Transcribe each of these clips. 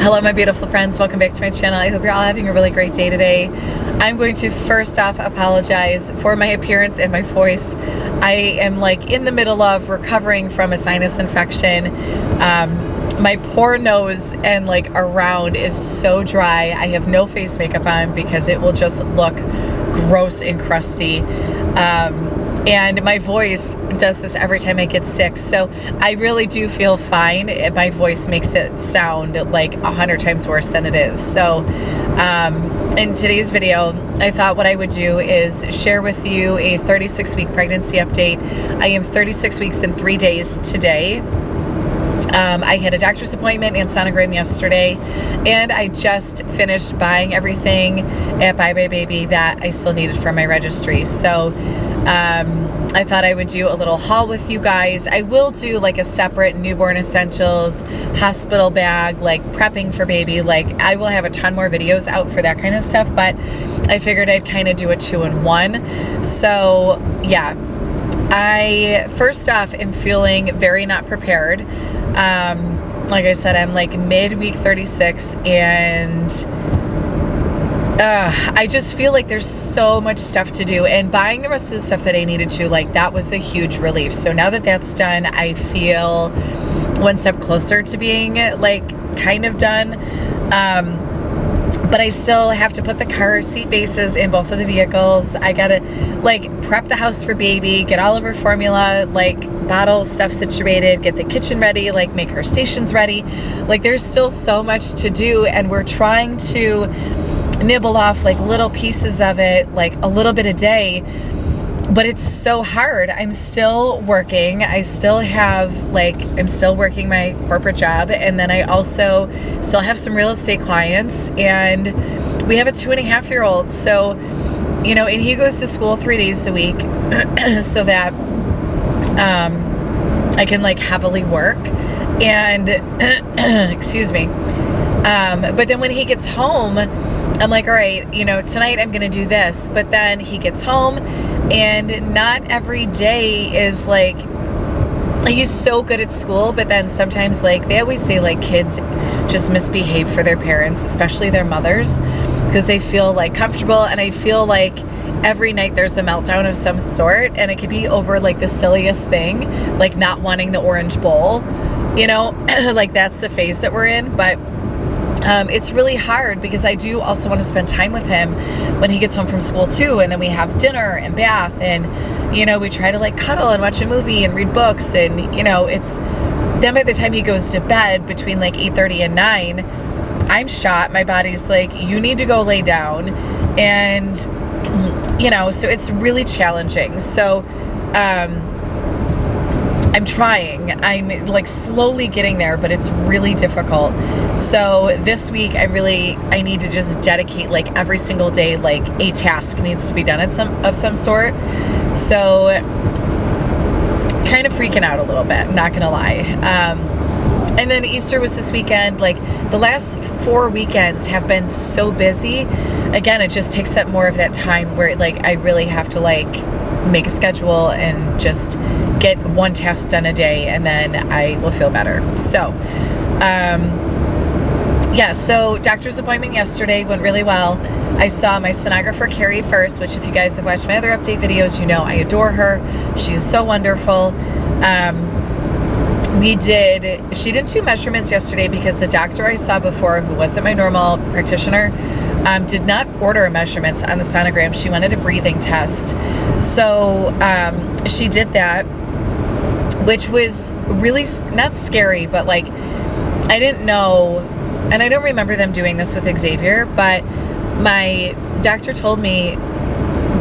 Hello my beautiful friends, welcome back to my channel. I hope you're all having a really great day today. I'm going to first off apologize for my appearance and my voice. I am like in the middle of recovering from a sinus infection. My poor nose and like around is so dry. I have no face makeup on because it will just look gross and crusty. And my voice does this every time I get sick. So I really do feel fine. My voice makes it sound like 100 times worse than it is. So in today's video, I thought what I would do is share with you a 36-week pregnancy update. I am 36 weeks and 3 days today. I had a doctor's appointment and sonogram yesterday, and I just finished buying everything at Bye Bye Baby that I still needed for my registry. So I thought I would do a little haul with you guys. I will do like a separate newborn essentials, hospital bag, like prepping for baby. Like I will have a ton more videos out for that kind of stuff, but I figured I'd kind of do a 2-in-1. So yeah, I first off am feeling very not prepared. Like I said, I'm like mid-week 36 and I just feel like there's so much stuff to do, and buying the rest of the stuff that I needed to, like that was a huge relief. So now that that's done, I feel one step closer to being like kind of done. But I still have to put the car seat bases in both of the vehicles. I gotta like prep the house for baby, get all of her formula, like bottle stuff situated, get the kitchen ready, like make her stations ready. Like there's still so much to do, and we're trying to nibble off like little pieces of it, like a little bit a day, but it's so hard. I'm still working. I still have like, I'm still working my corporate job, and then I also still have some real estate clients, and we have a 2.5-year-old. So, you know, and he goes to school 3 days a week so that I can like heavily work and excuse me. But then when he gets home, I'm like, all right, you know, tonight I'm going to do this. But then he gets home, and not every day is like, he's so good at school, but then sometimes like they always say like kids just misbehave for their parents, especially their mothers, because they feel like comfortable. And I feel like every night there's a meltdown of some sort, and it could be over like the silliest thing, like not wanting the orange bowl, you know, like that's the phase that we're in. But it's really hard because I do also want to spend time with him when he gets home from school too. And then we have dinner and bath, and, you know, we try to like cuddle and watch a movie and read books. And, you know, it's then by the time he goes to bed between like 8:30 and 9, I'm shot. My body's like, you need to go lay down. And, you know, so it's really challenging. So, I'm trying. I'm like slowly getting there, but it's really difficult. So this week I need to just dedicate like every single day, like a task needs to be done of some sort. So kind of freaking out a little bit, not gonna lie. And then Easter was this weekend. Like the last 4 weekends have been so busy. Again, it just takes up more of that time where like I really have to like make a schedule and just get one task done a day, and then I will feel better. So, yeah, so doctor's appointment yesterday went really well. I saw my sonographer, Carrie, first, which if you guys have watched my other update videos, you know I adore her. She's so wonderful. She didn't do measurements yesterday because the doctor I saw before, who wasn't my normal practitioner, did not order measurements on the sonogram. She wanted a breathing test. So she did that, which was really not scary, but like I didn't know, and I don't remember them doing this with Xavier, but my doctor told me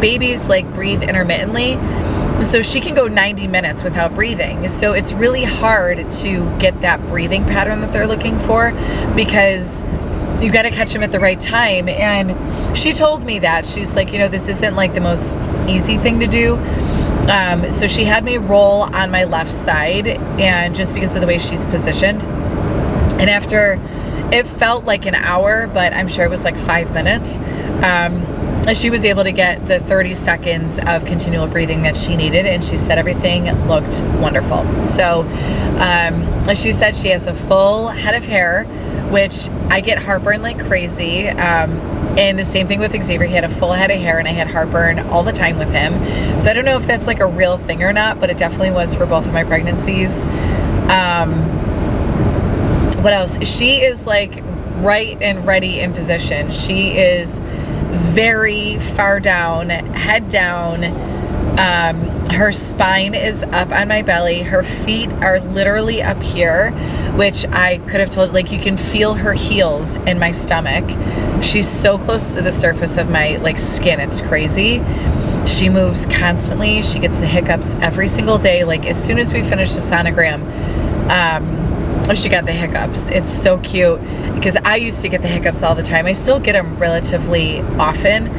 babies like breathe intermittently. So she can go 90 minutes without breathing. So it's really hard to get that breathing pattern that they're looking for, because you got to catch them at the right time. And she told me that. She's like, you know, this isn't like the most easy thing to do. So she had me roll on my left side, and just because of the way she's positioned. And after, it felt like an hour, but I'm sure it was like 5 minutes. She was able to get the 30 seconds of continual breathing that she needed, and she said everything looked wonderful. So she said she has a full head of hair, which I get heartburn like crazy. And the same thing with Xavier. He had a full head of hair and I had heartburn all the time with him. So I don't know if that's like a real thing or not, but it definitely was for both of my pregnancies. What else? She is like right and ready in position. She is very far down, head down. Her spine is up on my belly. Her feet are literally up here, which I could have told, like, you can feel her heels in my stomach. She's so close to the surface of my like skin. It's crazy. She moves constantly. She gets the hiccups every single day. Like as soon as we finish the sonogram, she got the hiccups. It's so cute because I used to get the hiccups all the time. I still get them relatively often,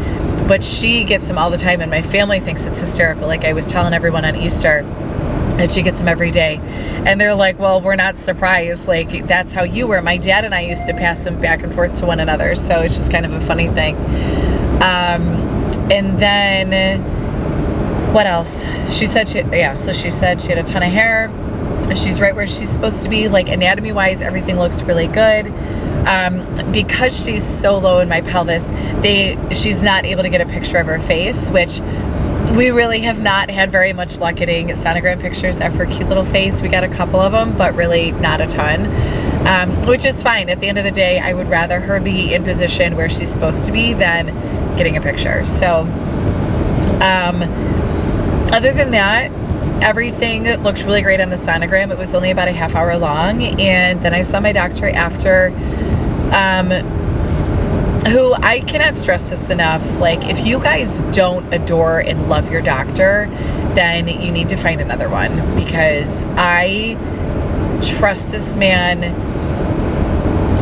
but she gets them all the time and my family thinks it's hysterical. Like I was telling everyone on Easter that she gets them every day. And they're like, well, we're not surprised. Like that's how you were. My dad and I used to pass them back and forth to one another. So it's just kind of a funny thing. And then what else? She said she said she had a ton of hair. She's right where she's supposed to be. Like anatomy wise, everything looks really good. Because she's so low in my pelvis, she's not able to get a picture of her face, which we really have not had very much luck getting sonogram pictures of her cute little face. We got a couple of them, but really not a ton, which is fine. At the end of the day, I would rather her be in position where she's supposed to be than getting a picture. So other than that, everything looks really great on the sonogram. It was only about a half hour long, and then I saw my doctor after, who I cannot stress this enough. Like, if you guys don't adore and love your doctor, then you need to find another one, because I trust this man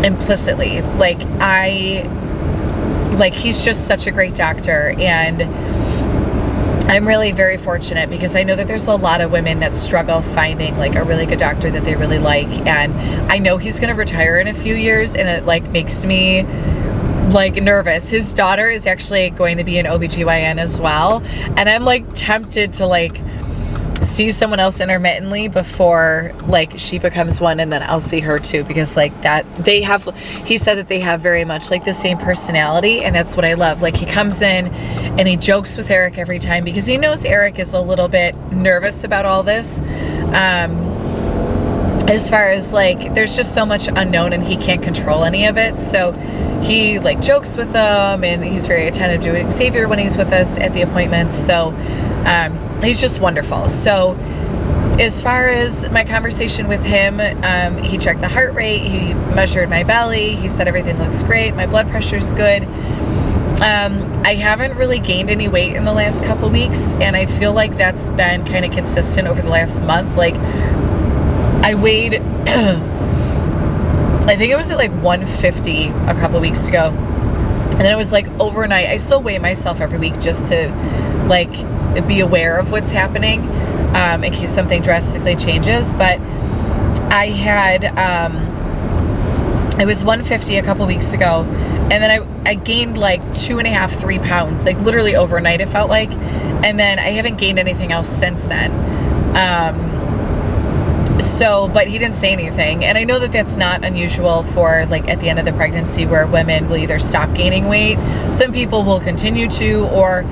implicitly. He's just such a great doctor, and I'm really very fortunate because I know that there's a lot of women that struggle finding like a really good doctor that they really like. And I know he's going to retire in a few years, and it like makes me like nervous. His daughter is actually going to be an OBGYN as well. And I'm like tempted to like see someone else intermittently before like she becomes one, and then I'll see her too, because like that he said that they have very much like the same personality, and that's what I love. Like he comes in and he jokes with Eric every time because he knows Eric is a little bit nervous about all this. As far as like there's just so much unknown and he can't control any of it, so he like jokes with them, and he's very attentive to Xavier when he's with us at the appointments. So he's just wonderful. So as far as my conversation with him, he checked the heart rate, he measured my belly, he said everything looks great, my blood pressure's good. I haven't really gained any weight in the last couple weeks, and I feel like that's been kind of consistent over the last month. Like I weighed I think it was at like 150 a couple weeks ago, and then it was like overnight. I still weigh myself every week just to like be aware of what's happening, in case something drastically changes. But I had I was 150 a couple weeks ago, and then I gained like 2.5, 3 pounds, like literally overnight it felt like, and then I haven't gained anything else since then. But he didn't say anything, and I know that that's not unusual for like at the end of the pregnancy, where women will either stop gaining weight, some people will continue to, or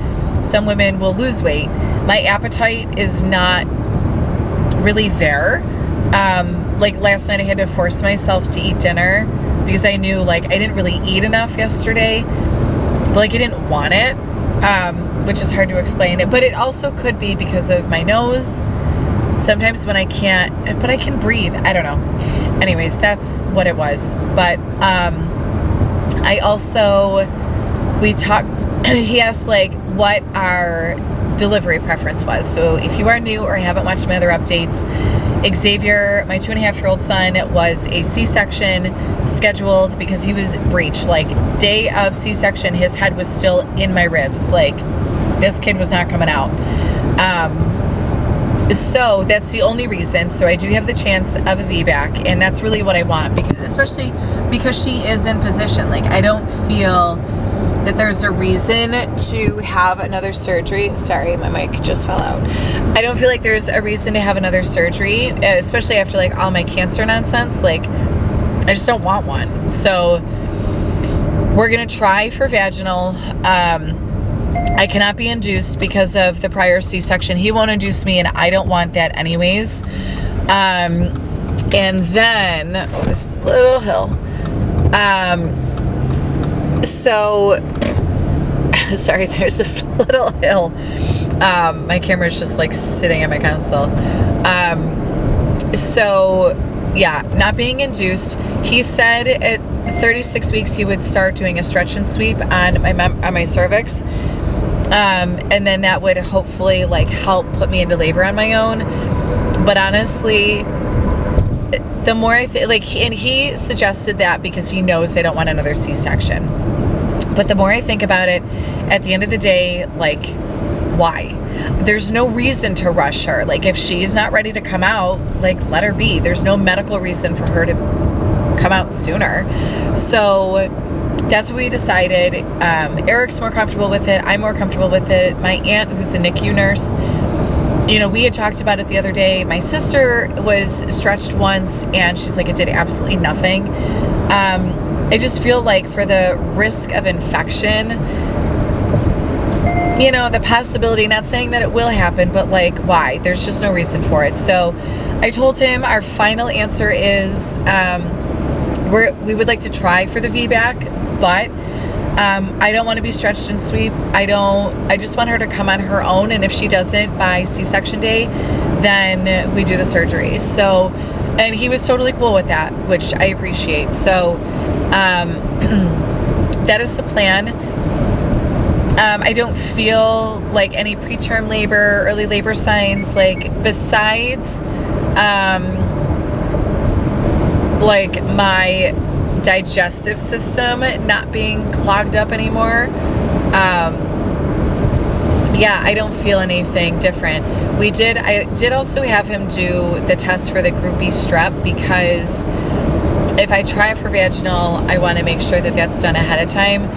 some women will lose weight. My appetite is not really there. Like last night I had to force myself to eat dinner because I knew like I didn't really eat enough yesterday, but like I didn't want it, which is hard to explain it. But it also could be because of my nose. Sometimes when I can't, but I can breathe. I don't know. Anyways, that's what it was. But I also, we talked, he asked like what our delivery preference was. So if you are new or haven't watched my other updates, Xavier, my 2.5-year-old son, was a C-section scheduled because he was breached. Like day of C-section, his head was still in my ribs. Like this kid was not coming out. So that's the only reason. So I do have the chance of a VBAC, and that's really what I want, because especially because she is in position. Like I don't feel that there's a reason to have another surgery. Sorry, my mic just fell out. I don't feel like there's a reason to have another surgery, especially after like all my cancer nonsense. Like I just don't want one. So we're going to try for vaginal. I cannot be induced because of the prior C-section. He won't induce me, and I don't want that anyways. And then, this little hill. So, sorry, there's this little hill. My camera's just like sitting at my console. So, yeah, not being induced. He said at 36 weeks he would start doing a stretch and sweep on my cervix. And then that would hopefully like help put me into labor on my own. But honestly, the more I and he suggested that because he knows I don't want another C-section. But the more I think about it, at the end of the day, like, why? There's no reason to rush her. Like, if she's not ready to come out, like, let her be. There's no medical reason for her to come out sooner. So that's what we decided. Eric's more comfortable with it. I'm more comfortable with it. My aunt, who's a NICU nurse, you know, we had talked about it the other day. My sister was stretched once, and she's like, it did absolutely nothing. I just feel like for the risk of infection, you know, the possibility, not saying that it will happen, but like, why? There's just no reason for it. So I told him our final answer is we would like to try for the VBAC, but I don't want to be stretched and sweep. I just want her to come on her own, and if she doesn't by C-section day, then we do the surgery. So, and he was totally cool with that, which I appreciate. So that is the plan. I don't feel like any preterm labor, early labor signs, like besides like my digestive system not being clogged up anymore. Yeah, I don't feel anything different. I did also have him do the test for the Group B strep, because if I try for vaginal, I want to make sure that that's done ahead of time.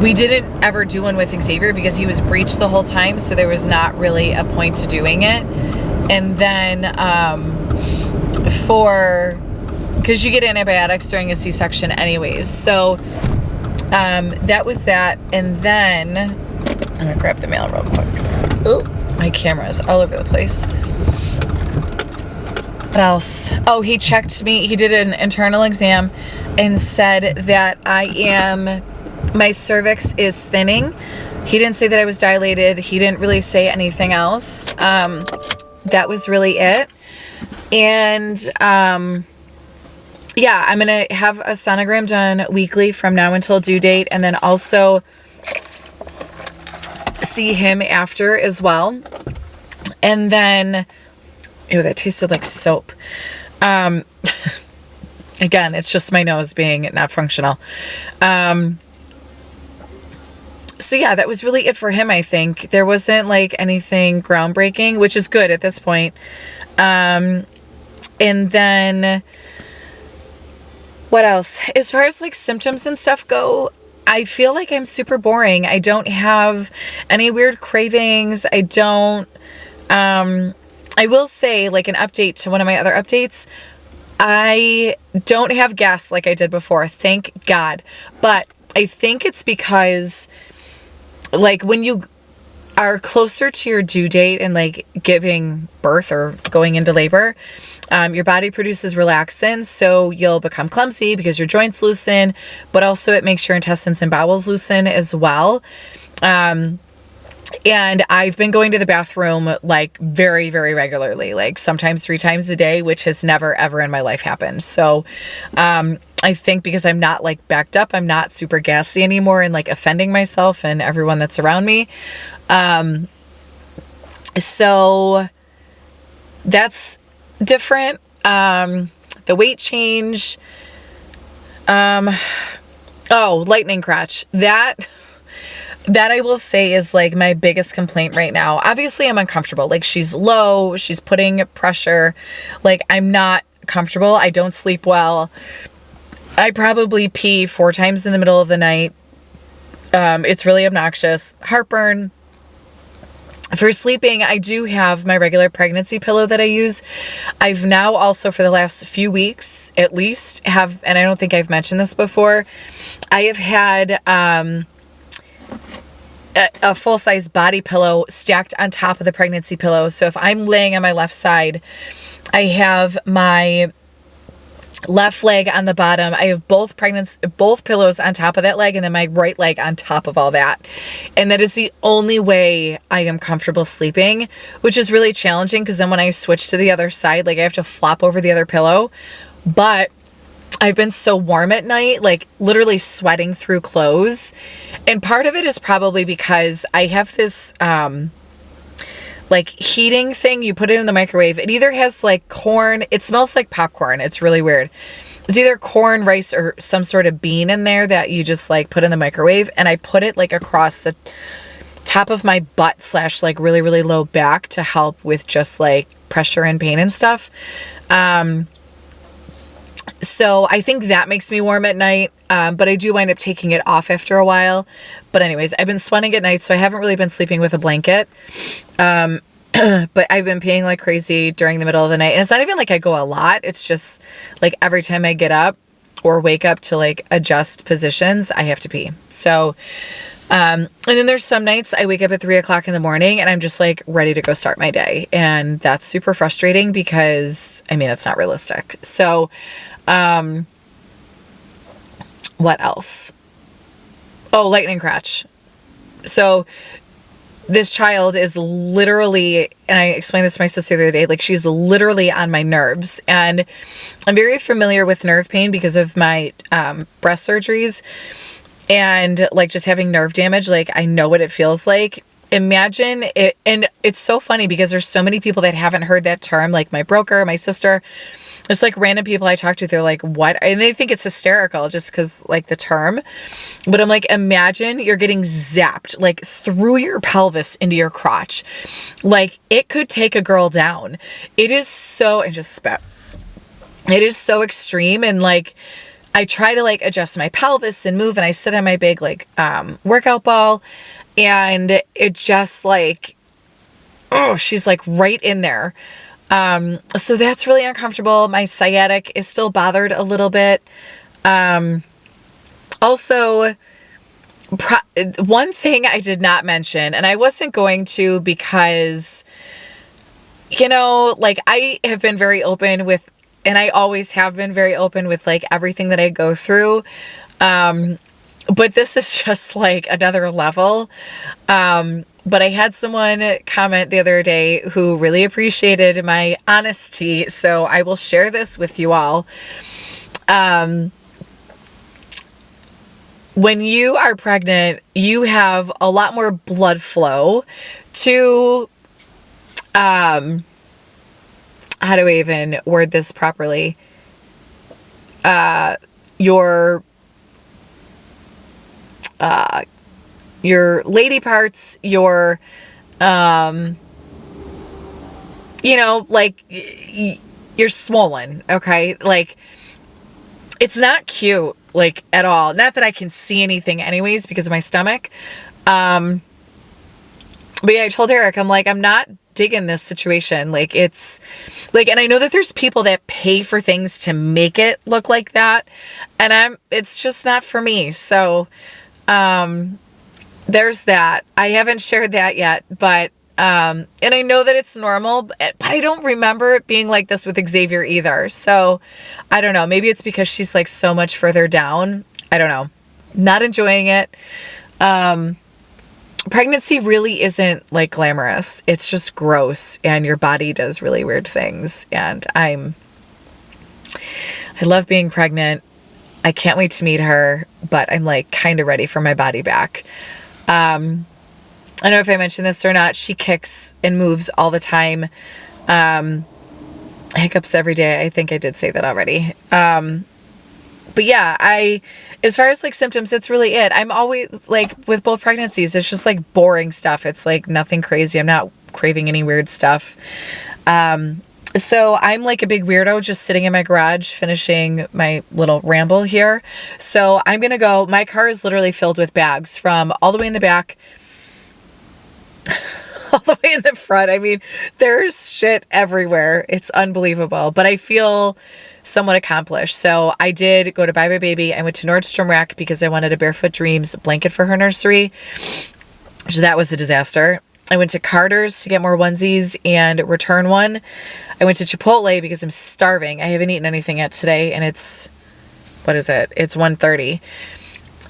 We didn't ever do one with Xavier because he was breached the whole time, so there was not really a point to doing it. And then because you get antibiotics during a C-section anyways. So that was that. And then I'm gonna grab the mail real quick. Oh, my camera is all over the place. What else? Oh, he checked me. He did an internal exam and said that my cervix is thinning. He didn't say that I was dilated. He didn't really say anything else. That was really it. And yeah, I'm going to have a sonogram done weekly from now until due date, and then also see him after as well. And then, ew, that tasted like soap. Again, it's just my nose being not functional. So yeah, that was really it for him, I think. There wasn't like anything groundbreaking, which is good at this point. And then what else? As far as like symptoms and stuff go, I feel like I'm super boring. I don't have any weird cravings. I will say, like, an update to one of my other updates, I don't have gas like I did before. Thank God. But I think it's because, like, when you are closer to your due date and like giving birth or going into labor, your body produces relaxin, so you'll become clumsy because your joints loosen, but also it makes your intestines and bowels loosen as well. And I've been going to the bathroom like very, very regularly, like sometimes 3 times a day, which has never, ever in my life happened. So, I think because I'm not like backed up, I'm not super gassy anymore and like offending myself and everyone that's around me. So that's different. The weight change, lightning crotch. That I will say is like my biggest complaint right now. Obviously I'm uncomfortable. Like, she's low, she's putting pressure. Like, I'm not comfortable. I don't sleep well. I probably pee 4 times in the middle of the night. It's really obnoxious. Heartburn. For sleeping, I do have my regular pregnancy pillow that I use. I've now also, for the last few weeks at least, and I don't think I've mentioned this before, I have had a full-size body pillow stacked on top of the pregnancy pillow. So if I'm laying on my left side, I have my left leg on the bottom. I have both pillows on top of that leg, and then my right leg on top of all that. And that is the only way I am comfortable sleeping, which is really challenging because then when I switch to the other side, like I have to flop over the other pillow. But I've been so warm at night, like literally sweating through clothes. And part of it is probably because I have this like heating thing. You put it in the microwave. It either has like corn. It smells like popcorn. It's really weird. It's either corn, rice, or some sort of bean in there that you just like put in the microwave. And I put it like across the top of my butt / like really, really low back to help with just like pressure and pain and stuff. So I think that makes me warm at night. But I do wind up taking it off after a while. But anyways, I've been sweating at night, so I haven't really been sleeping with a blanket. But I've been peeing like crazy during the middle of the night. And it's not even like I go a lot. It's just like every time I get up or wake up to like adjust positions, I have to pee. So, and then there's some nights I wake up at 3 o'clock in the morning and I'm just like ready to go start my day. And that's super frustrating because, I mean, it's not realistic. So, what else? Oh, lightning crotch. So this child is literally, and I explained this to my sister the other day, like she's literally on my nerves. And I'm very familiar with nerve pain because of my breast surgeries and like just having nerve damage. Like I know what it feels like. Imagine it. And it's so funny because there's so many people that haven't heard that term, like my broker, my sister. It's like random people I talk to, they're like, what? And they think it's hysterical just because like the term. But I'm like, imagine you're getting zapped like through your pelvis into your crotch. Like it could take a girl down. It is so, and just spat. It is so extreme. And like, I try to like adjust my pelvis and move and I sit on my big like workout ball and it just like, oh, she's like right in there. So that's really uncomfortable. My sciatic is still bothered a little bit. Also, one thing I did not mention, and I wasn't going to because, you know, like I have been very open with, and I always have been very open with like everything that I go through. But this is just like another level. But I had someone comment the other day who really appreciated my honesty. So I will share this with you all. When you are pregnant, you have a lot more blood flow to, how do I even word this properly? Your lady parts, your, you know, like you're swollen. Okay. Like it's not cute, like at all. Not that I can see anything anyways, because of my stomach. But yeah, I told Eric, I'm like, I'm not digging this situation. Like it's like, and I know that there's people that pay for things to make it look like that. And it's just not for me. So, there's that. I haven't shared that yet, but, and I know that it's normal, but I don't remember it being like this with Xavier either. So I don't know. Maybe it's because she's like so much further down. I don't know. Not enjoying it. Pregnancy really isn't like glamorous. It's just gross and your body does really weird things. And I love being pregnant. I can't wait to meet her, but I'm like kind of ready for my body back. I don't know if I mentioned this or not. She kicks and moves all the time. Hiccups every day. I think I did say that already. But yeah, as far as like symptoms, it's really it. I'm always like with both pregnancies, it's just like boring stuff. It's like nothing crazy. I'm not craving any weird stuff. So I'm like a big weirdo just sitting in my garage finishing my little ramble here. So I'm going to go. My car is literally filled with bags from all the way in the back all the way in the front. I mean, there's shit everywhere. It's unbelievable, but I feel somewhat accomplished. So I did go to Buy My Baby. I went to Nordstrom Rack because I wanted a Barefoot Dreams blanket for her nursery. So that was a disaster. I went to Carter's to get more onesies and return one. I went to Chipotle because I'm starving. I haven't eaten anything yet today, and it's, what is it? It's 1:30.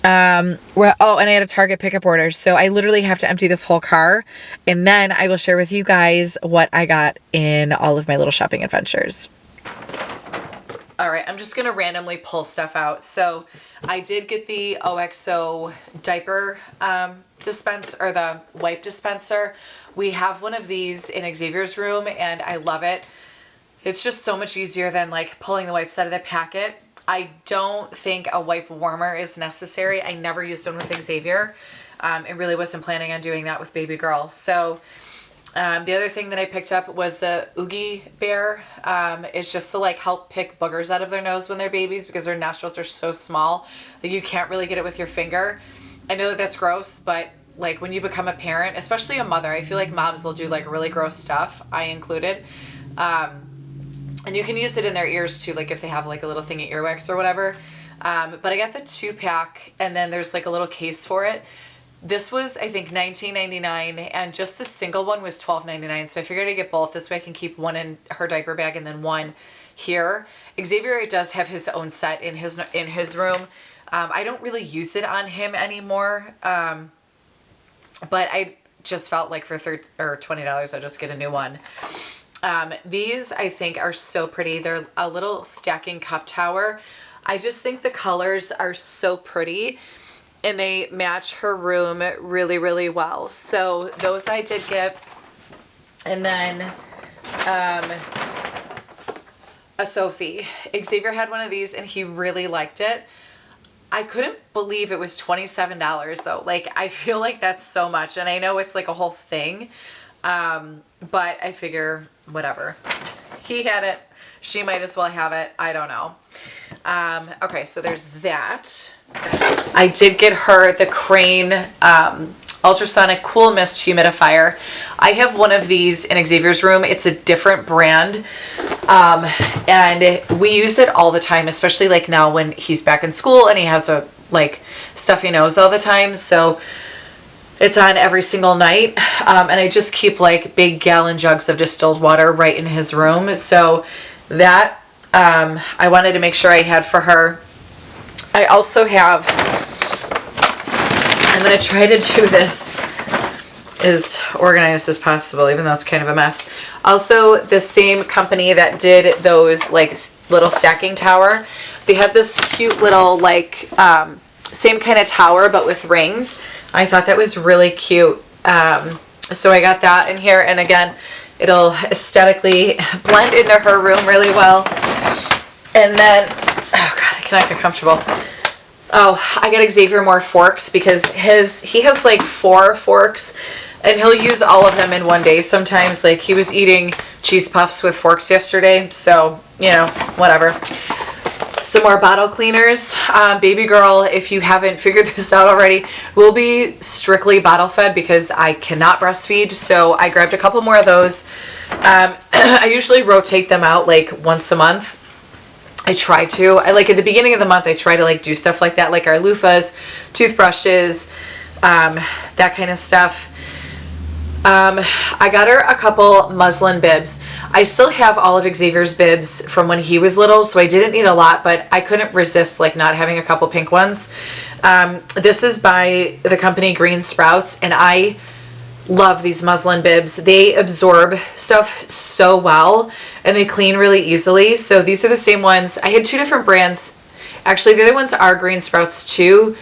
And I had a Target pickup order. So I literally have to empty this whole car, and then I will share with you guys what I got in all of my little shopping adventures. All right, I'm just going to randomly pull stuff out. So I did get the XoXo diaper dispenser, or the wipe dispenser. We have one of these in Xavier's room, and I love it. It's just so much easier than like pulling the wipes out of the packet. I don't think a wipe warmer is necessary. I never used one with Xavier. And really wasn't planning on doing that with baby girl. So the other thing that I picked up was the Oogie Bear. It's just to like help pick boogers out of their nose when they're babies because their nostrils are so small that you can't really get it with your finger. I know that that's gross, but like when you become a parent, especially a mother, I feel like moms will do like really gross stuff, I included. And you can use it in their ears too, like if they have like a little thing of earwax or whatever. But I got the 2-pack, and then there's like a little case for it. This was, I think, $19.99, and just the single one was $12.99. So I figured I'd get both. This way I can keep one in her diaper bag and then one here. Xavier does have his own set in his room. I don't really use it on him anymore. But I just felt like for $20, I'll just get a new one. These I think are so pretty. They're a little stacking cup tower. I just think the colors are so pretty, and they match her room really, really well. So those I did get. And then a Sophie. Xavier had one of these and he really liked it. I couldn't believe it was $27 though. Like, I feel like that's so much, and I know it's like a whole thing. But I figure whatever. He had it. She might as well have it. I don't know. Okay, so there's that. I did get her the Crane Ultrasonic Cool Mist Humidifier. I have one of these in Xavier's room. It's a different brand. And we use it all the time, especially like now when he's back in school and he has a like stuffy nose all the time. So it's on every single night. And I just keep like big gallon jugs of distilled water right in his room. So that I wanted to make sure I had for her. I also have, I'm going to try to do this as organized as possible, even though it's kind of a mess. Also, the same company that did those like little stacking tower, they had this cute little like same kind of tower but with rings. I thought that was really cute. So I got that in here, and again, it'll aesthetically blend into her room really well. And then, oh God, I cannot get comfortable. Oh, I got Xavier more forks because he has like 4 forks, and he'll use all of them in one day. Sometimes, like, he was eating cheese puffs with forks yesterday, so, you know, whatever. Some more bottle cleaners. Baby girl, if you haven't figured this out already, will be strictly bottle fed because I cannot breastfeed, so I grabbed a couple more of those. I usually rotate them out like once a month. I try to. I like at the beginning of the month, I try to like do stuff like that, like our loofahs, toothbrushes, that kind of stuff. I got her a couple Muslin Bibs. I still have all of Xavier's bibs from when he was little, so I didn't need a lot, but I couldn't resist like not having a couple pink ones. This is by the company Green Sprouts, and I love these Muslin Bibs. They absorb stuff so well, and they clean really easily. So these are the same ones. I had 2 different brands. Actually, the other ones are Green Sprouts too,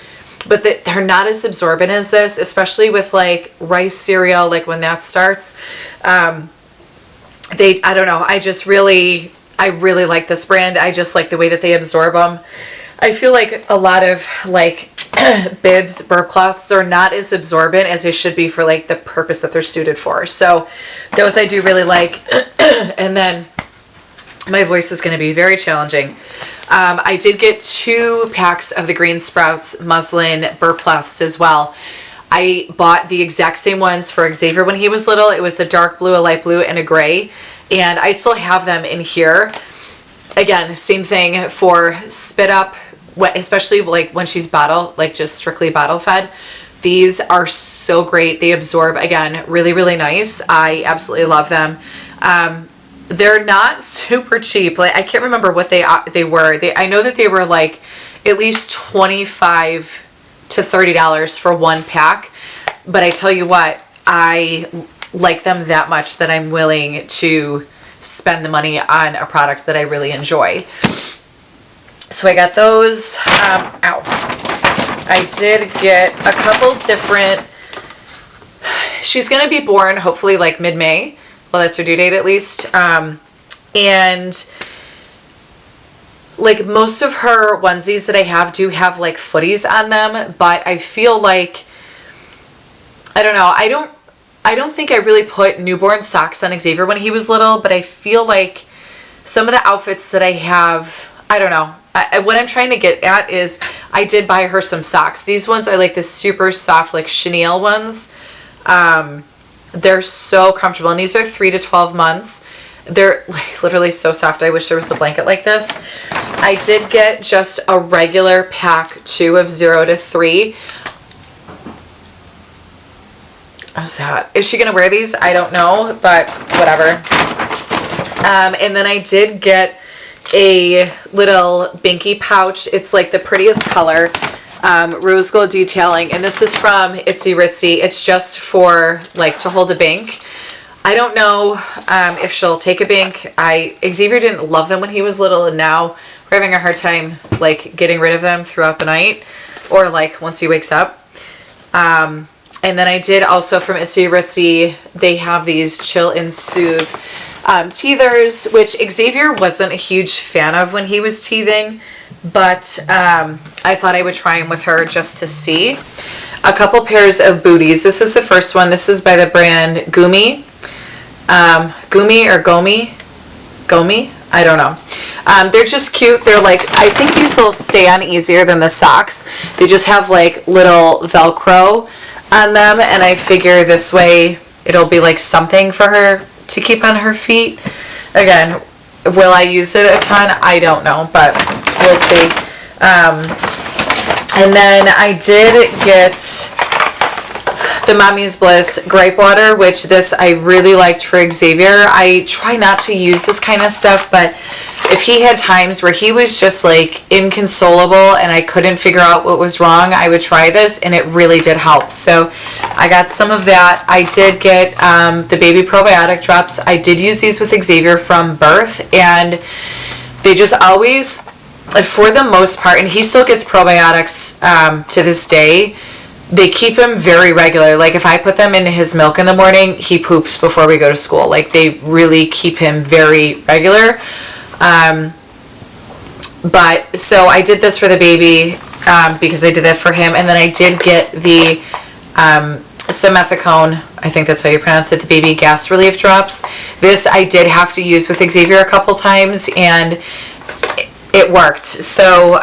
but they're not as absorbent as this, especially with like rice cereal, like when that starts. I don't know. I really like this brand. I just like the way that they absorb them. I feel like a lot of like bibs, burp cloths, they're not as absorbent as they should be for like the purpose that they're suited for. So those I do really like. And then my voice is going to be very challenging. I did get 2 packs of the Green Sprouts muslin burp cloths as well. I bought the exact same ones for Xavier when he was little. It was a dark blue, a light blue, and a gray. And I still have them in here. Again, same thing for spit up, especially like when she's just strictly bottle fed. These are so great. They absorb, again, really, really nice. I absolutely love them. They're not super cheap. Like, I can't remember what they were. I know that they were like at least $25 to $30 for one pack. But I tell you what, I like them that much that I'm willing to spend the money on a product that I really enjoy. So I got those. I did get a couple different. She's going to be born hopefully like mid-May. Well, that's her due date at least. And like most of her onesies that I have do have like footies on them, but I feel like, I don't know, I don't think I really put newborn socks on Xavier when he was little, but I feel like some of the outfits that I have, I don't know. What I'm trying to get at is I did buy her some socks. These ones are like the super soft, like chenille ones. They're so comfortable, and these are 3 to 12 months. They're like literally so soft. I wish there was a blanket like this. I did get just a regular pack too of 0 to 3. How's that? Is she gonna wear these? I don't know, but whatever. And then I did get a little binky pouch. It's like the prettiest color, rose gold detailing, and this is from Itsy Ritsy. It's just for like to hold a bank. I don't know if she'll take a bank. Xavier didn't love them when he was little, and now we're having a hard time like getting rid of them throughout the night or like once he wakes up. And then I did also from Itsy Ritsy, they have these Chill and Soothe teethers, which Xavier wasn't a huge fan of when he was teething, but I thought I would try them with her just to see. A couple pairs of booties. This is the first one. This is by the brand Gumi. Gumi or Gomi? Gomi? I don't know. They're just cute. They're like, I think these will stay on easier than the socks. They just have like little Velcro on them, and I figure this way it'll be like something for her to keep on her feet. Again, will I use it a ton? I don't know, but we'll see. And then I did get the Mommy's Bliss Gripe Water, which this I really liked for Xavier. I try not to use this kind of stuff, but if he had times where he was just like inconsolable and I couldn't figure out what was wrong, I would try this, and it really did help. So I got some of that. I did get the baby probiotic drops. I did use these with Xavier from birth, and they just always, for the most part, and he still gets probiotics to this day, they keep him very regular. Like if I put them in his milk in the morning, he poops before we go to school. Like they really keep him very regular. But so I did this for the baby because I did that for him, and then I did get the simethicone, I think that's how you pronounce it, the baby gas relief drops. This I did have to use with Xavier a couple times, and it worked. So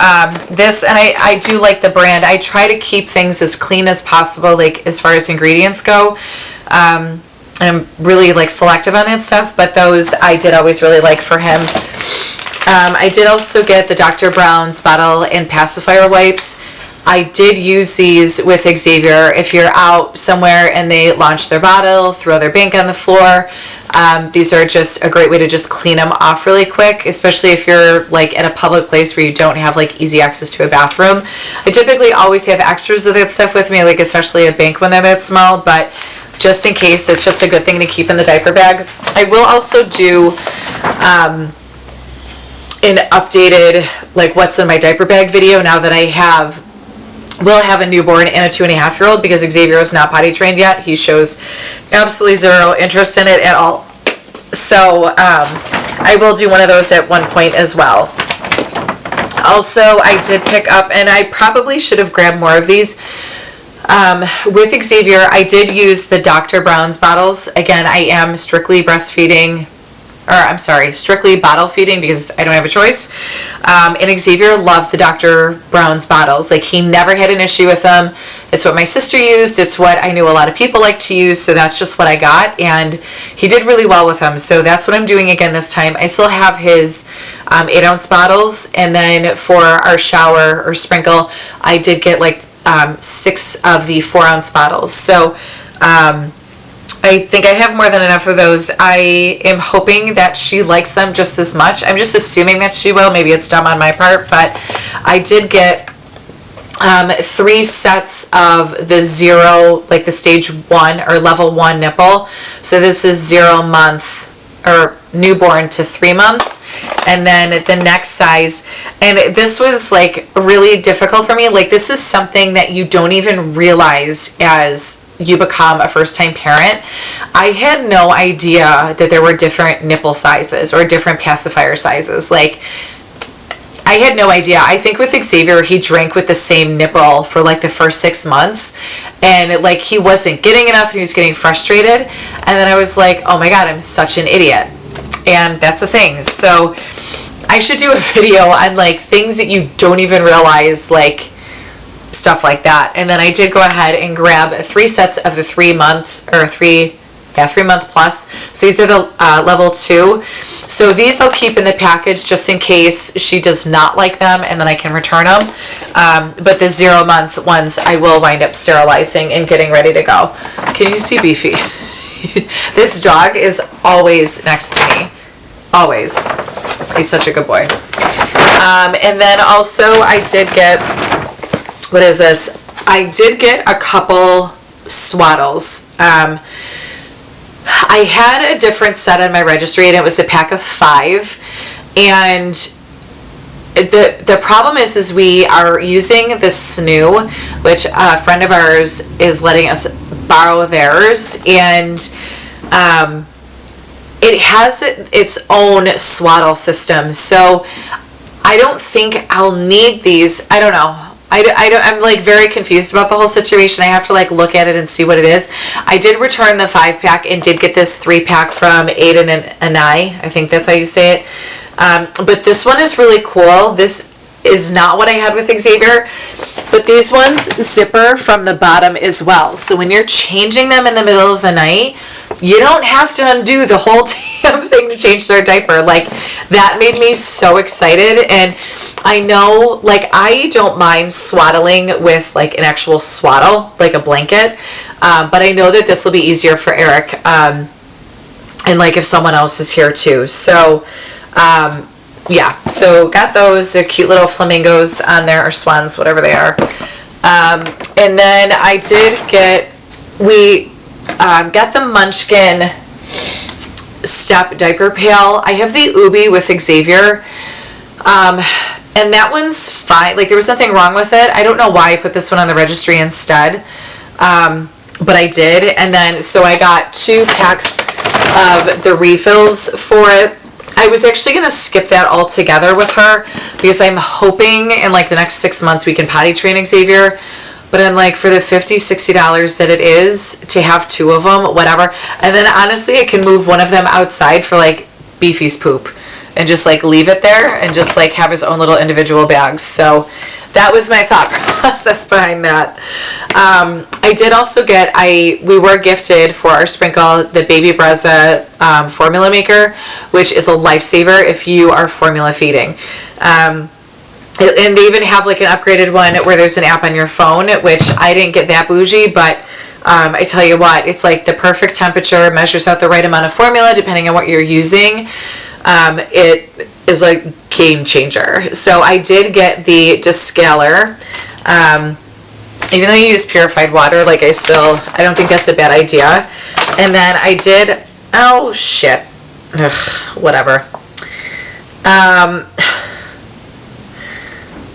this, and I do like the brand. I try to keep things as clean as possible, like as far as ingredients go. And I'm really like selective on that stuff, but those I did always really like for him. I did also get the Dr. Brown's bottle and pacifier wipes. I did use these with Xavier. If you're out somewhere and they launch their bottle, throw their bank on the floor, these are just a great way to just clean them off really quick, especially if you're like at a public place where you don't have like easy access to a bathroom. I typically always have extras of that stuff with me, like especially a bank when they're that small, but just in case, it's just a good thing to keep in the diaper bag. I will also do an updated like what's in my diaper bag video now that I will have a newborn and a 2.5-year-old, because Xavier is not potty trained yet. He shows absolutely zero interest in it at all. So I will do one of those at one point as well. Also, I did pick up, and I probably should have grabbed more of these. With Xavier, I did use the Dr. Brown's bottles. Again, I am strictly breastfeeding or I'm sorry, strictly bottle feeding because I don't have a choice. And Xavier loved the Dr. Brown's bottles. Like, he never had an issue with them. It's what my sister used. It's what I knew a lot of people like to use. So that's just what I got. And he did really well with them. So that's what I'm doing again this time. I still have his 8-ounce bottles. And then for our shower or sprinkle, I did get like 6 of the 4-ounce bottles. So I think I have more than enough of those. I am hoping that she likes them just as much. I'm just assuming that she will. Maybe it's dumb on my part, but I did get 3 sets of the 0, like the stage 1 or level 1 nipple. So this is 0 month or newborn to 3 months, and then the next size. And this was like really difficult for me. Like, this is something that you don't even realize as you become a first-time parent. I had no idea that there were different nipple sizes or different pacifier sizes. Like, I had no idea. I think with Xavier, he drank with the same nipple for like the first 6 months, and like he wasn't getting enough and he was getting frustrated. And then I was like, oh my God, I'm such an idiot. And that's the thing. So I should do a video on like things that you don't even realize, like stuff like that. And then I did go ahead and grab 3 sets of the 3 month or 3 month plus. So these are the level 2. So these I'll keep in the package just in case she does not like them, and then I can return them. But the 0 month ones I will wind up sterilizing and getting ready to go. Can you see Beefy? This dog is always next to me. Always. He's such a good boy. And then also I did get, what is this? I did get a couple swaddles. I had a different set on my registry, and it was a pack of 5. And the problem is we are using the SNU, which a friend of ours is letting us borrow theirs, and it has its own swaddle system. So I don't think I'll need these. I don't know. I'm like very confused about the whole situation. I have to like look at it and see what it is. I did return the 5-pack and did get this 3-pack from Aiden and Anai. I think that's how you say it. But this one is really cool. This is not what I had with Xavier, but these ones zipper from the bottom as well. So when you're changing them in the middle of the night, you don't have to undo the whole damn thing to change their diaper. Like, that made me so excited. And I know, like, I don't mind swaddling with like an actual swaddle, like a blanket, but I know that this will be easier for Eric, and like if someone else is here too. So yeah, so got those. They're cute little flamingos on there, or swans, whatever they are. And then I did get, we got the Munchkin Step diaper pail. I have the Ubi with Xavier. And that one's fine. Like, there was nothing wrong with it. I don't know why I put this one on the registry instead. But I did. And then, so I got 2 packs of the refills for it. I was actually going to skip that altogether with her because I'm hoping in like the next 6 months we can potty train Xavier. But I'm like, for the $50, $60 that it is to have 2 of them, whatever. And then honestly, I can move one of them outside for like Beefy's poop and just like leave it there and just like have his own little individual bags. So that was my thought process behind that. I did also get, we were gifted for our sprinkle the Baby Brezza formula maker, which is a lifesaver if you are formula feeding. And they even have like an upgraded one where there's an app on your phone, which I didn't get that bougie, but I tell you what, it's like the perfect temperature, measures out the right amount of formula depending on what you're using. It is a game changer. So I did get the descaler. Even though you use purified water, like I don't think that's a bad idea. And then I did, oh shit, ugh, whatever.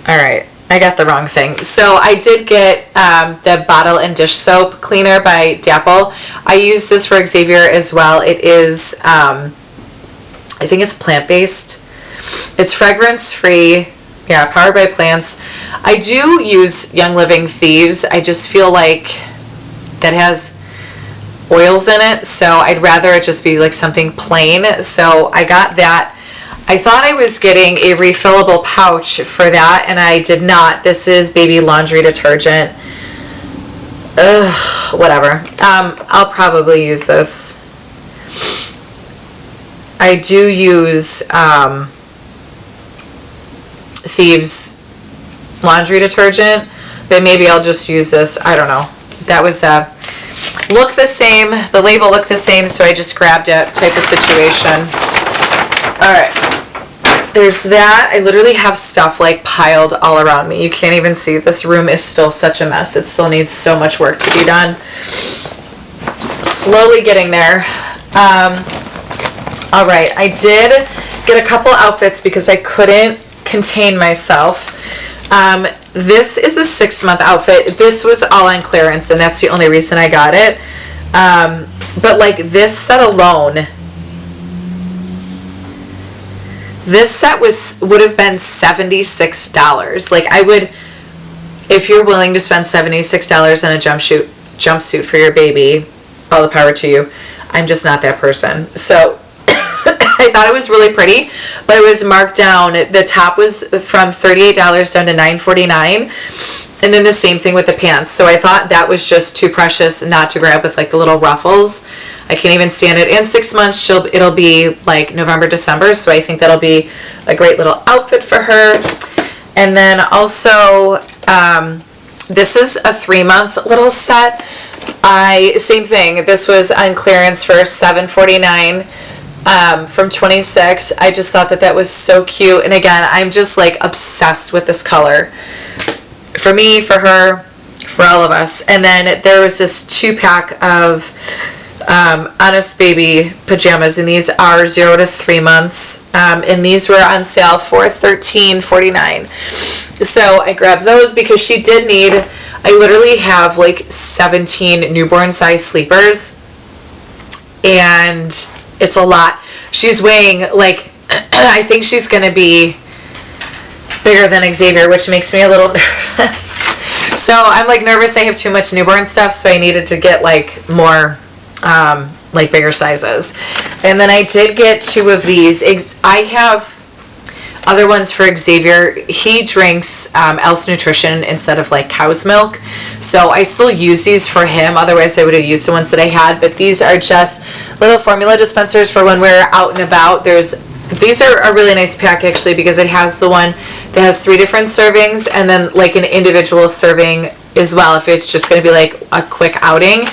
All right, I got the wrong thing. So I did get the bottle and dish soap cleaner by Dapple. I use this for Xavier as well. It is, I think it's plant-based. It's fragrance-free. Yeah, powered by plants. I do use Young Living Thieves. I just feel like that has oils in it, so I'd rather it just be like something plain. So I got that. I thought I was getting a refillable pouch for that, and I did not. This is baby laundry detergent. Ugh, whatever. I'll probably use this. I do use Thieves laundry detergent, but maybe I'll just use this. I don't know. That was look the same. The label looked the same, so I just grabbed it type of situation. All right. There's that. I literally have stuff like piled all around me. You can't even see. This room is still such a mess. It still needs so much work to be done. Slowly getting there. All right. I did get a couple outfits because I couldn't contain myself. This is a 6-month outfit. This was all on clearance, and that's the only reason I got it. But like this set alone, this set would have been $76. Like I would, if you're willing to spend $76 on a jumpsuit for your baby, all the power to you. I'm just not that person. So I thought it was really pretty, but it was marked down. The top was from $38 down to $9.49, and then the same thing with the pants. So I thought that was just too precious not to grab with like the little ruffles. I can't even stand it. In 6 months, it'll be like November, December, so I think that'll be a great little outfit for her. And then also, this is a 3-month little set. Same thing. This was on clearance for $7.49 from $26. I just thought that was so cute. And again, I'm just like obsessed with this color. For me, for her, for all of us. And then there was this 2-pack of Honest Baby pajamas, and these are 0 to 3 months, and these were on sale for $13.49. So I grabbed those because she did need, I literally have like 17 newborn size sleepers, and it's a lot. She's weighing like, I think she's gonna be bigger than Xavier, which makes me a little nervous. So I'm like nervous I have too much newborn stuff, so I needed to get like more like bigger sizes. And then I did get 2 of these. I have other ones for Xavier. He drinks Else Nutrition instead of like cow's milk, so I still use these for him. Otherwise I would have used the ones that I had, but these are just little formula dispensers for when we're out and about. These are a really nice pack actually, because it has the one that has 3 different servings, and then like an individual serving as well if it's just going to be like a quick outing.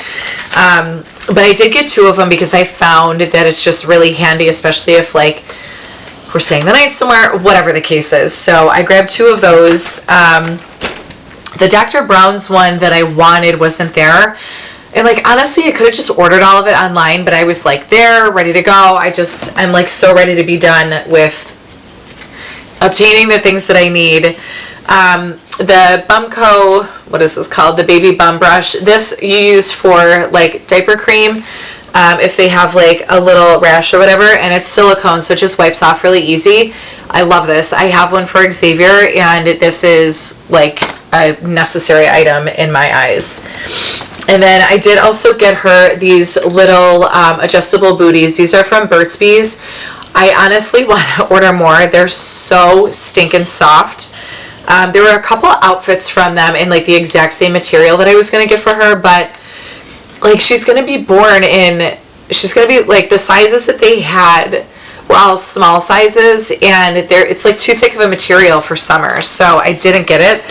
But I did get 2 of them because I found that it's just really handy, especially if like we're staying the night somewhere, whatever the case is. So I grabbed 2 of those. The Dr. Brown's one that I wanted wasn't there. And like honestly, I could have just ordered all of it online, but I was like there, ready to go. I'm like so ready to be done with obtaining the things that I need. The Bumco, what is this called? The baby bum brush. This you use for like diaper cream, if they have like a little rash or whatever, and it's silicone, so it just wipes off really easy. I love this. I have one for Xavier, and this is like a necessary item in my eyes. And then I did also get her these little adjustable booties. These are from Burt's Bees. I honestly want to order more. They're so stinking soft. There were a couple outfits from them in like the exact same material that I was going to get for her, but like she's going to be born in, she's going to be like the sizes that they had were all small sizes, and it's like too thick of a material for summer, so I didn't get it.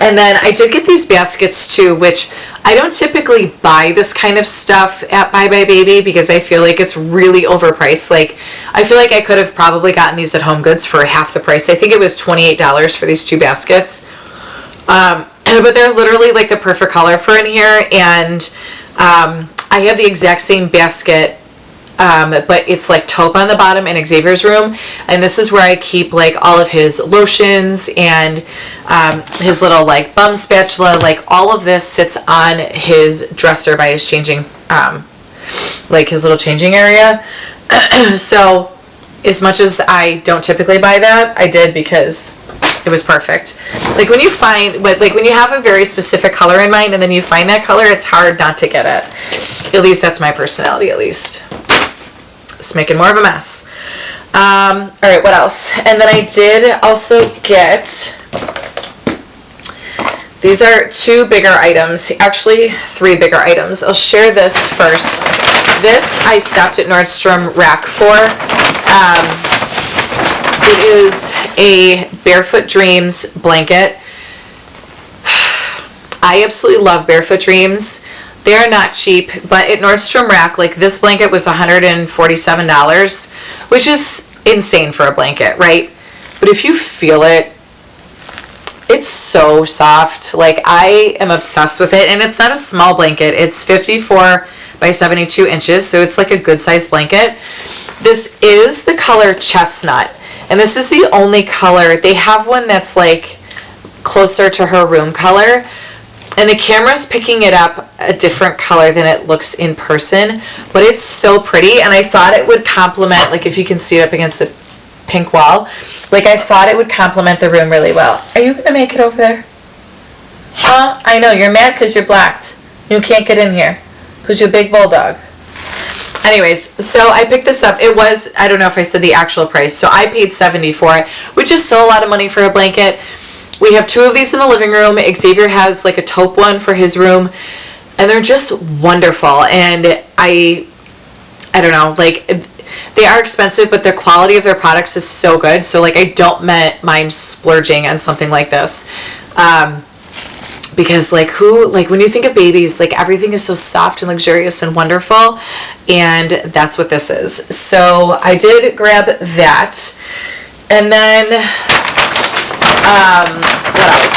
And then I did get these baskets too, which I don't typically buy this kind of stuff at Buy Buy Baby because I feel like it's really overpriced. Like I feel like I could have probably gotten these at Home Goods for half the price. I think it was $28 for these 2 baskets. But they're literally like the perfect color for in here, and I have the exact same basket, but it's like taupe on the bottom in Xavier's room, and this is where I keep like all of his lotions and his little like bum spatula. Like all of this sits on his dresser by his changing, like his little changing area. So as much as I don't typically buy that, I did because It was perfect. Like when you find, but like when you have a very specific color in mind and then you find that color, it's hard not to get it. At least that's my personality, at least. It's making more of a mess. All right, what else? And then I did also get, these are 2 bigger items, actually 3 bigger items. I'll share this first. This I stopped at Nordstrom Rack for. It is a Barefoot Dreams blanket. I absolutely love Barefoot Dreams. They are not cheap, but at Nordstrom Rack, like this blanket was $147, which is insane for a blanket, right? But if you feel it, it's so soft. Like I am obsessed with it, and it's not a small blanket. It's 54 by 72 inches, so it's like a good sized blanket. This is the color chestnut, and this is the only color. They have one that's like closer to her room color, and the camera's picking it up a different color than it looks in person, but it's so pretty, and I thought it would complement, like if you can see it up against the pink wall, like I thought it would complement the room really well. Are you gonna make it over there? I know, you're mad because you're blacked. You can't get in here because you're a big bulldog. Anyways, so I picked this up. It was, I don't know if I said the actual price, so I paid $70 for it, which is still a lot of money for a blanket. We have 2 of these in the living room. Xavier has like a taupe one for his room, and they're just wonderful. And I don't know, like they are expensive, but the quality of their products is so good. So like I don't mind splurging on something like this. Because like when you think of babies, like everything is so soft and luxurious and wonderful, and that's what this is. So I did grab that, and then what else?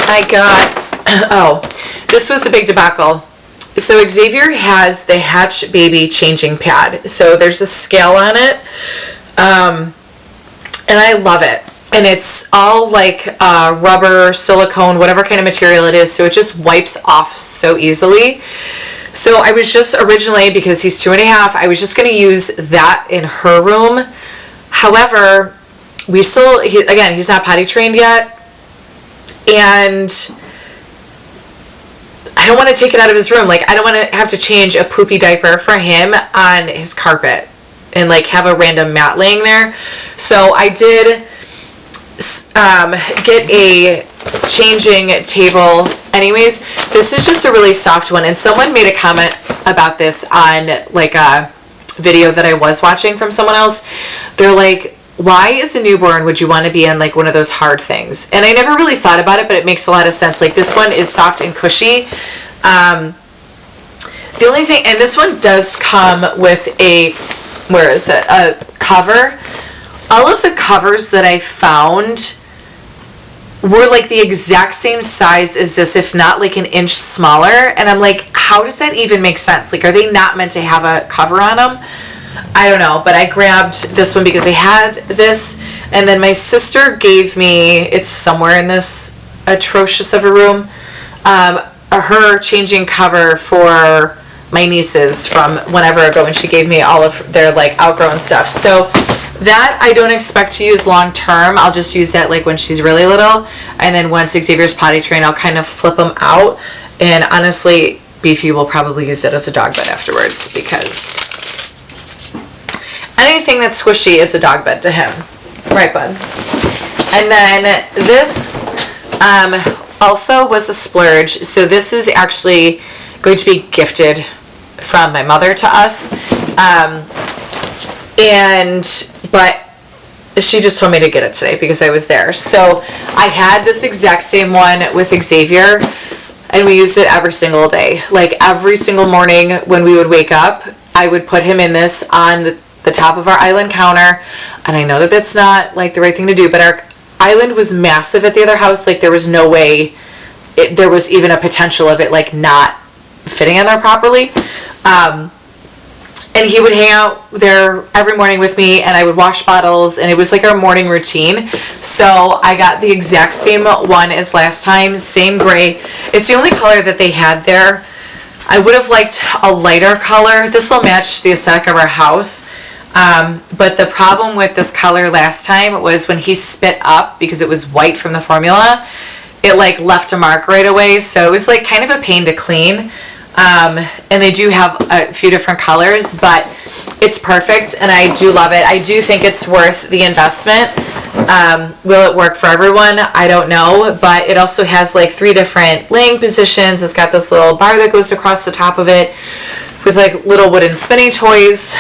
I got, this was a big debacle. So Xavier has the Hatch Baby changing pad. So there's a scale on it, and I love it. And it's all like rubber, silicone, whatever kind of material it is, so it just wipes off so easily. So I was just originally, because he's 2.5, I was just going to use that in her room. However, he's not potty trained yet, and I don't want to take it out of his room. Like, I don't want to have to change a poopy diaper for him on his carpet and like have a random mat laying there. So I did get a changing table. Anyways, this is just a really soft one, and someone made a comment about this on like a video that I was watching from someone else. They're like, why as a newborn would you want to be on like one of those hard things? And I never really thought about it, but it makes a lot of sense. Like this one is soft and cushy. The only thing, and this one does come with a cover. All of the covers that I found were like the exact same size as this, if not like an inch smaller. And I'm like, how does that even make sense? Like, are they not meant to have a cover on them? I don't know, but I grabbed this one because I had this, and then my sister gave me, it's somewhere in this atrocious of a room, her changing cover for my nieces from whenever ago, and she gave me all of their like outgrown stuff. So that I don't expect to use long term. I'll just use that like when she's really little, and then once Xavier's potty trained, I'll kind of flip them out. And honestly, Beefy will probably use it as a dog bed afterwards, because anything that's squishy is a dog bed to him. Right, bud? And then this also was a splurge. So this is actually going to be gifted from my mother to us. But she just told me to get it today because I was there. So I had this exact same one with Xavier, and we used it every single day. Like every single morning when we would wake up, I would put him in this on the top of our island counter. And I know that that's not like the right thing to do, but our island was massive at the other house. Like there was no way there was even a potential of it like not fitting in there properly. And he would hang out there every morning with me, and I would wash bottles, and it was like our morning routine. So I got the exact same one as last time, same gray. It's the only color that they had there. I would have liked a lighter color. This will match the aesthetic of our house. But the problem with this color last time was when he spit up, because it was white from the formula, it like left a mark right away. So it was like kind of a pain to clean. And they do have a few different colors, but it's perfect and I do love it. I do think it's worth the investment. Will it work for everyone? I don't know, but it also has like 3 different laying positions. It's got this little bar that goes across the top of it with like little wooden spinning toys.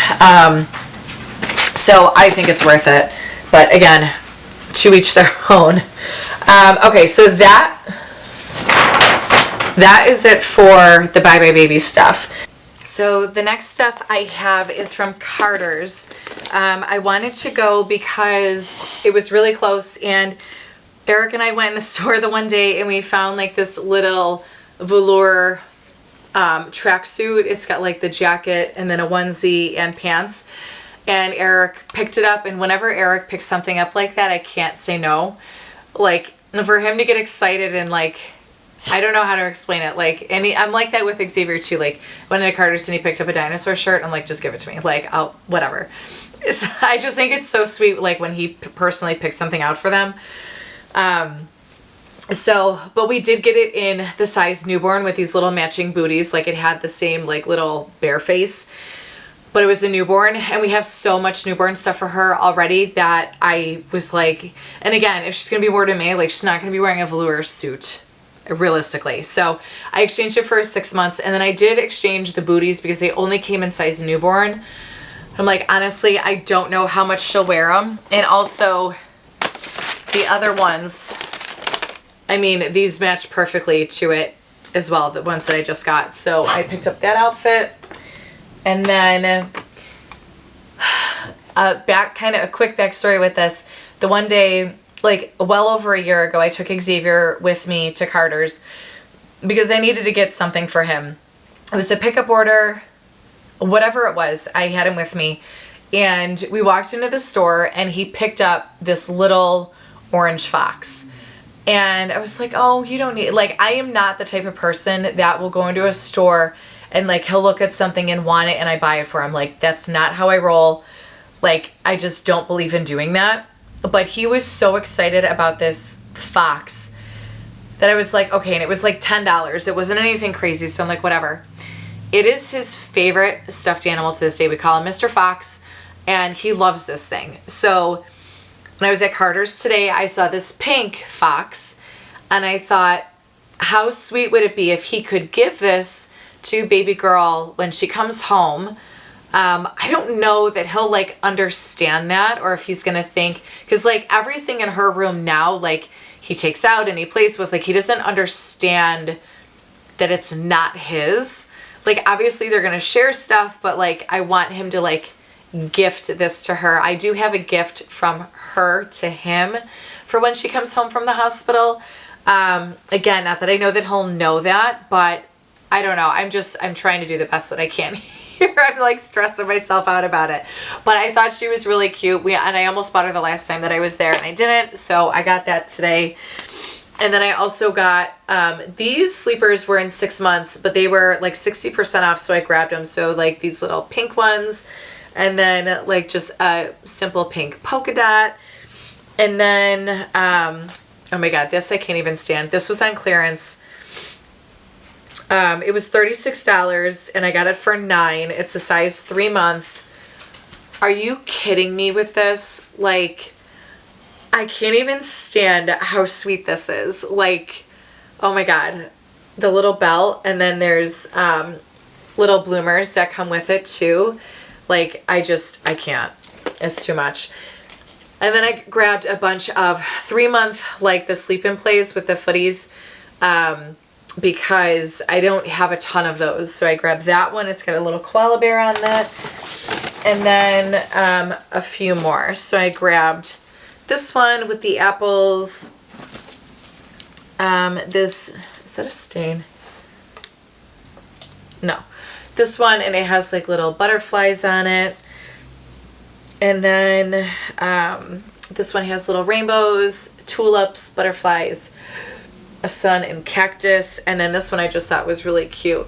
So I think it's worth it. But again, to each their own. Okay, so that is it for the Bye Bye Baby stuff. So the next stuff I have is from Carter's. I wanted to go because it was really close, and Eric and I went in the store the one day and we found like this little velour tracksuit. It's got like the jacket and then a onesie and pants. And Eric picked it up, and whenever Eric picks something up like that, I can't say no. Like, for him to get excited and like, I don't know how to explain it. Like, and I'm like that with Xavier too. Like, went into Carter's and he picked up a dinosaur shirt. I'm like, just give it to me. Like, I'll, whatever. I just think it's so sweet, like, when he personally picks something out for them. But we did get it in the size newborn with these little matching booties. Like, it had the same, like, little bear face. But it was a newborn, and we have so much newborn stuff for her already that I was like, and again, if she's going to be born in May, like, she's not going to be wearing a velour suit, realistically. So I exchanged it for 6 months, and then I did exchange the booties because they only came in size newborn. I'm like, honestly, I don't know how much she'll wear them. And also, the other ones, I mean, these match perfectly to it as well, the ones that I just got. So I picked up that outfit. And then a quick backstory with this. The one day, like well over a year ago, I took Xavier with me to Carter's because I needed to get something for him. It was a pickup order, whatever it was. I had him with me, and we walked into the store and he picked up this little orange fox. And I was like, oh, you don't need, like, I am not the type of person that will go into a store and like he'll look at something and want it and I buy it for him. Like, that's not how I roll. Like, I just don't believe in doing that. But he was so excited about this fox that I was like, okay, and it was like $10. It wasn't anything crazy, so I'm like, whatever. It is his favorite stuffed animal to this day. We call him Mr. Fox, and he loves this thing. So when I was at Carter's today, I saw this pink fox, and I thought, how sweet would it be if he could give this to baby girl when she comes home. I don't know that he'll like understand that, or if he's gonna think, because like everything in her room now, like he takes out and he plays with, like he doesn't understand that it's not his. Like, obviously they're gonna share stuff, but like I want him to like gift this to her. I do have a gift from her to him for when she comes home from the hospital. Again, not that I know that he'll know that, but I don't know. I'm trying to do the best that I can here. I'm like stressing myself out about it. But I thought she was really cute. And I almost bought her the last time that I was there and I didn't. So I got that today. And then I also got, these sleepers were in 6 months, but they were like 60% off. So I grabbed them. So like these little pink ones, and then like just a simple pink polka dot. And then, oh my God, this I can't even stand. This was on clearance. It was $36 and I got it for $9. It's a size 3 month. Are you kidding me with this? Like, I can't even stand how sweet this is. Like, oh my God, the little belt, and then there's little bloomers that come with it too. Like, I can't. It's too much. And then I grabbed a bunch of 3 month, like the sleep in plays with the footies, because I don't have a ton of those. So I grabbed that one. It's got a little koala bear on that. And then a few more. So I grabbed this one with the apples. This, is that a stain? No. This one, and it has like little butterflies on it. And then this one has little rainbows, tulips, butterflies, a sun, and cactus. And then this one I just thought was really cute,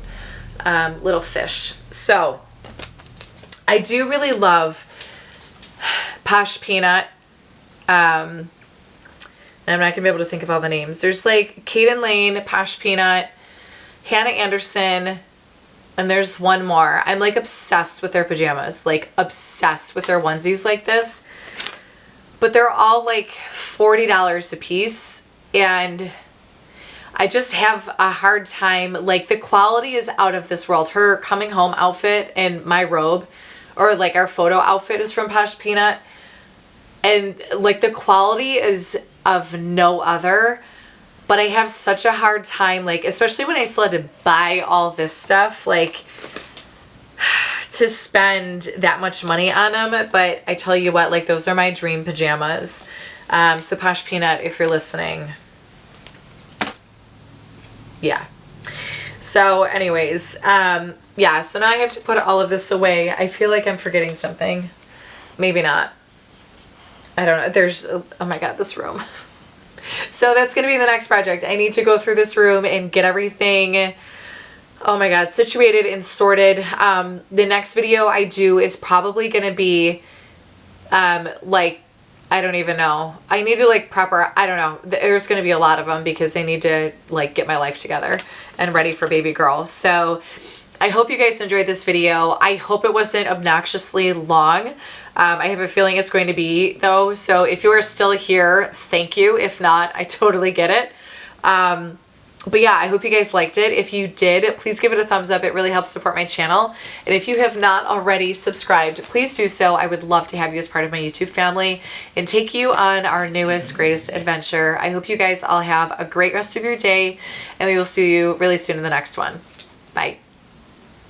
little fish. So I do really love Posh Peanut. And I'm not going to be able to think of all the names. There's like Kaden Lane, Posh Peanut, Hannah Anderson, and there's one more. I'm like obsessed with their pajamas, like obsessed with their onesies like this. But they're all like $40 a piece, and I just have a hard time. Like, the quality is out of this world. Her coming home outfit and my robe, or like our photo outfit, is from Posh Peanut, and like the quality is of no other. But I have such a hard time, like, especially when I still had to buy all this stuff, like, to spend that much money on them. But I tell you what, like, those are my dream pajamas. So Posh Peanut, if you're listening, yeah. So anyways, yeah, so now I have to put all of this away. I feel like I'm forgetting something. Maybe not. I don't know. There's, oh my God, this room. So that's going to be the next project. I need to go through this room and get everything, oh my God, situated and sorted. The next video I do is probably going to be, like, I don't even know. I need to like proper, I don't know. There's going to be a lot of them because I need to like get my life together and ready for baby girl. So I hope you guys enjoyed this video. I hope it wasn't obnoxiously long. I have a feeling it's going to be, though. So if you are still here, thank you. If not, I totally get it. But yeah, I hope you guys liked it. If you did, please give it a thumbs up. It really helps support my channel. And if you have not already subscribed, please do so. I would love to have you as part of my YouTube family and take you on our newest, greatest adventure. I hope you guys all have a great rest of your day, and we will see you really soon in the next one. Bye.